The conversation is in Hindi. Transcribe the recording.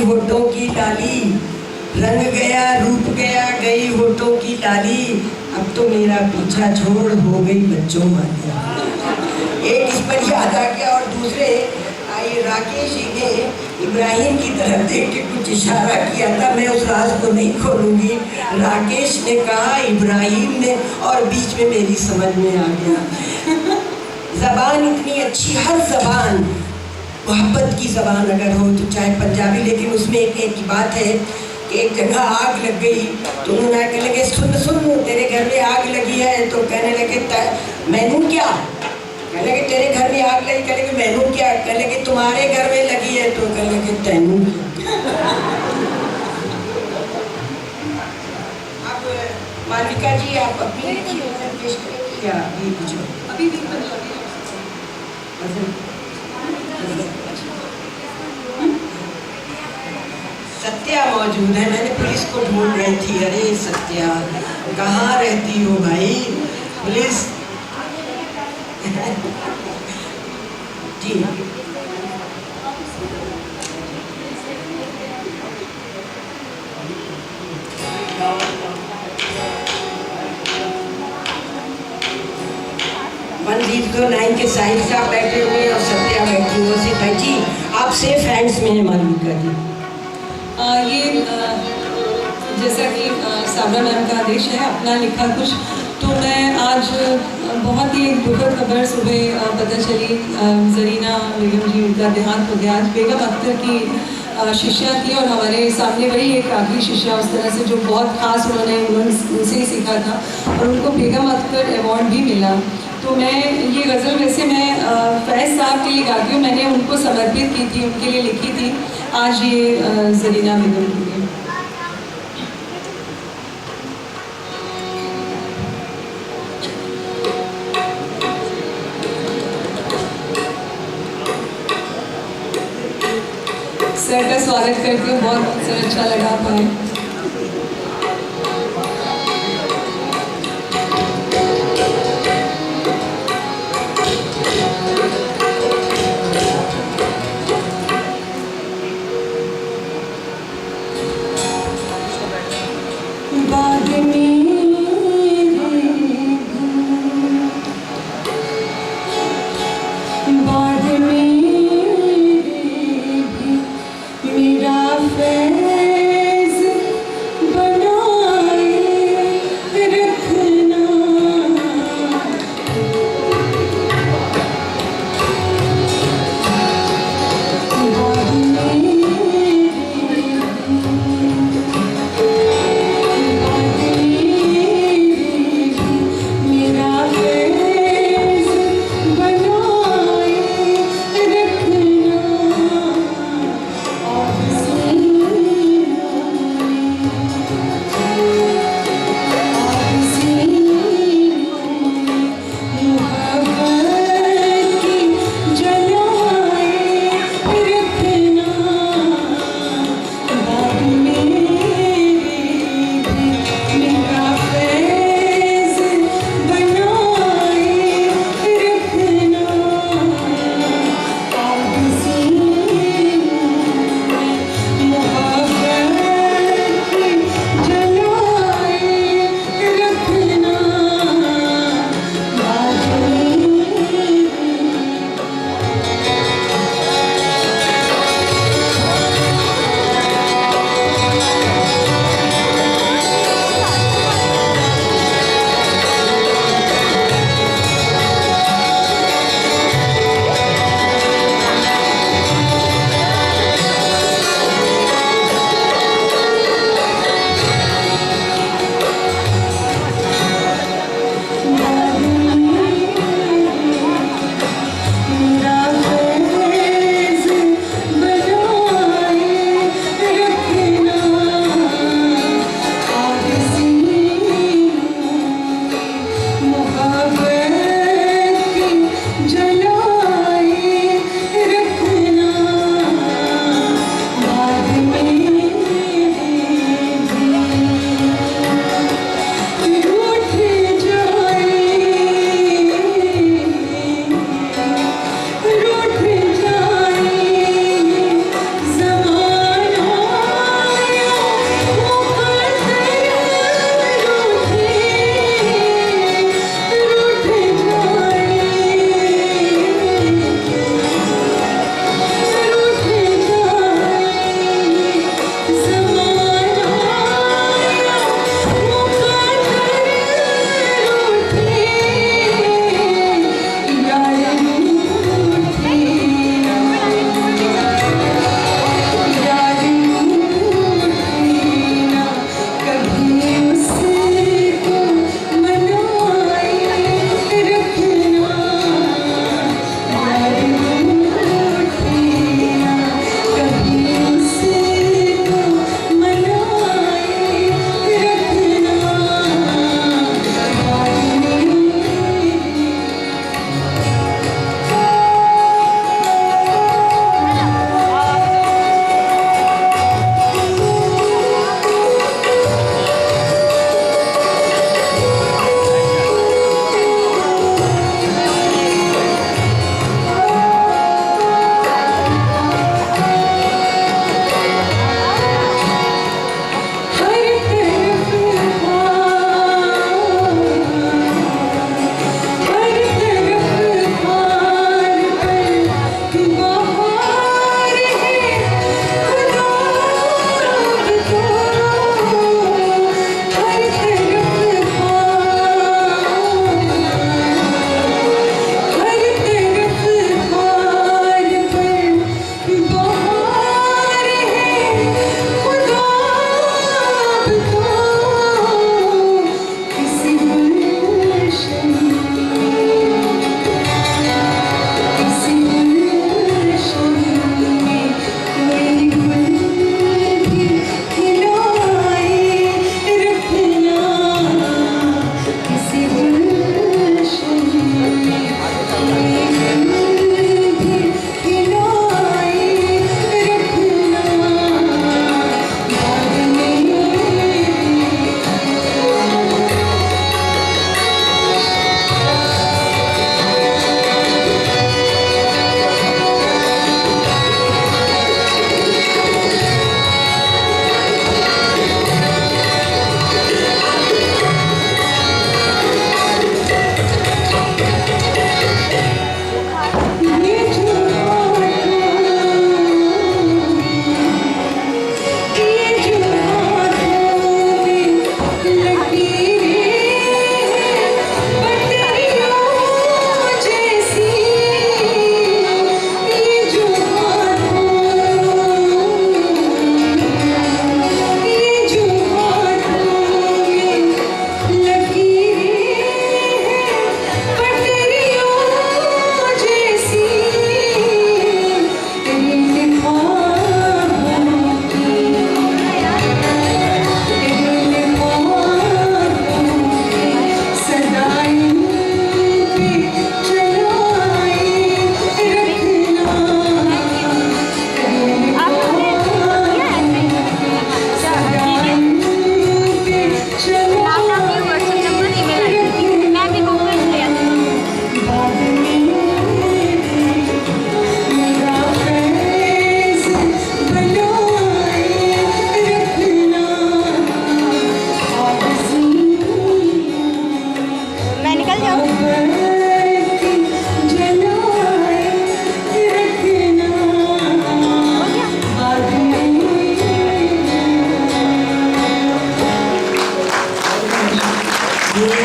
होठों की लाली, रंग गया रूप गया गई होठों की लाली, अब तो मेरा पीछा छोड़ हो गई बच्चों वाली। एक इस पर याद आ गया और दूसरे आई राकेश जी ने इब्राहिम की तरफ देख के कुछ इशारा किया था, मैं उस राज को नहीं खोलूंगी। राकेश ने कहा इब्राहिम ने, और बीच में मेरी समझ में आ गया। ज़बान इतनी अच्छी, हर ज़बान मोहब्बत की ज़बान अगर हो तो चाहे पंजाबी, लेकिन उसमें एक बात है कि एक जगह आग लग गई तो उन्होंने कहने लगे सुन सुन तेरे घर में आग लगी है, तो कहने लगे मैनू क्या, कहने लगे तेरे घर में आग लगी, कहने लगे मैनू क्या, कहने लगे तुम्हारे घर में लगी है, तो कहने लगे तैनू। अब मालिका जी आप अपनी पेश करेंगे या अभी कुछ अभी भी सत्या मौजूद है, मैंने पुलिस को ढूंढ रही थी, अरे सत्या कहाँ रहती हो भाई, पुलिस जी। तो 9 के साहिल साहब बैठे हुए और सत्या बैठी हुई से भाई जी आप सेफ हैंड्स में है मालविका जी। ये जैसा कि साबरा मैम का आदेश है अपना लिखा कुछ, तो मैं आज बहुत ही एक दुखद खबर सुबह पता चली, जरीना बेगम जी का देहांत हो गया। आज बेगम अख्तर की शिष्या थी और हमारे सामने वही एक आखिरी शिष्या उस तरह से जो बहुत खास उन्होंने उनसे ही सीखा था और उनको बेगम अख्तर अवार्ड भी मिला। तो मैं ये गज़ल वैसे मैं फैज़ साहब के लिए गाती हूँ, मैंने उनको समर्पित की थी, उनके लिए लिखी थी, आज ये जरीना बेगम के लिए। सर का स्वागत करती हूँ, बहुत सर अच्छा लगा पाए। ये